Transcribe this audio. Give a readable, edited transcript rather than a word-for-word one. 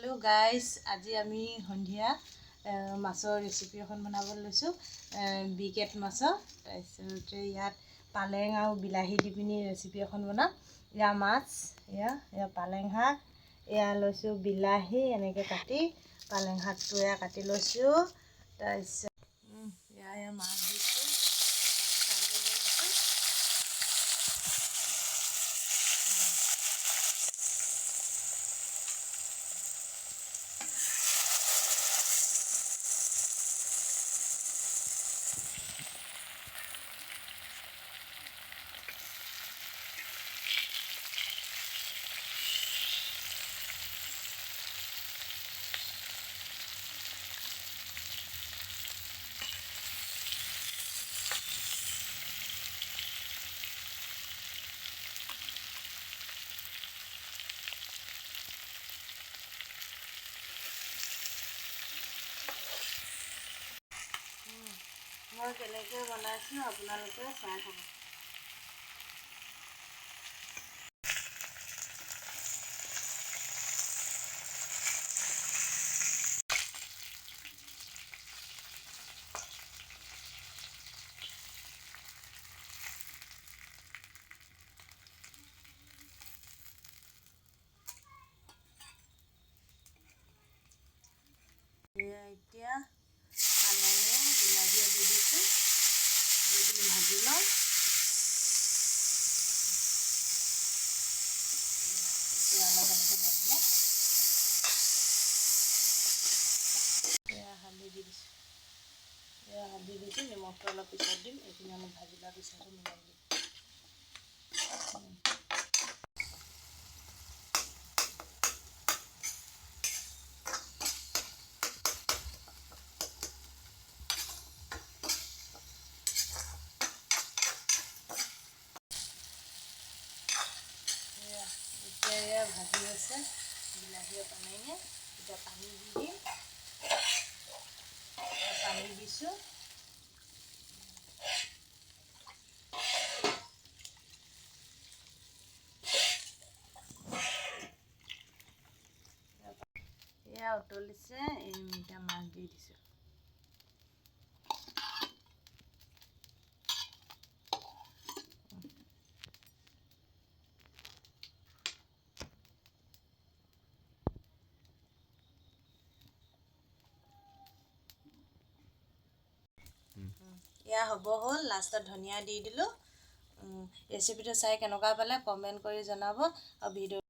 Hello guys, আজি আমি সন্ধিয়া মাছৰ ৰেচিপি এখন বনাবলৈ লৈছোঁ। বিকেট মাছৰ তাৰপিছতে ইয়াত পালেং আৰু বিলাহী দি পিনি ৰেচিপি এখন বনাম। এয়া মাছ, এয়া পালেং শাক, এয়া লৈছোঁ বিলাহী এনেকৈ কাটি পালেং শাকটো এয়া কাটি লৈছোঁ। তাৰপিছত এয়া মাছ দিছোঁ। মই কেনেকৈ বনাইছোঁ আপোনালোকে চাই থাকক। এতিয়া পালেঙে বিলাহীয়ে দি দিছোঁ, দি পিনি ভাজি লওঁ। এতিয়া অলপ এনেকৈ ভাজি লওঁ। এয়া হালধি দি দিছোঁ, নিমখটো অলপ পিছত দিম। এইখিনি অলপ ভাজি লোৱাৰ পিছতহে মিলাই দিম। এতিয়া এয়া ভাজি আছে বিলাহীয়ে পালেঙে। এতিয়া পানী দি দিম। পানী দিছোঁ। এয়া উতলিছে, এতিয়া মাছ দি দিছোঁ। এয়া হ'ব হ'ল, লাষ্টত ধনিয়া দি দিলোঁ। ৰেচিপিটো চাই কেনেকুৱা পালে কমেণ্ট কৰি জনাব আৰু ভিডিঅ'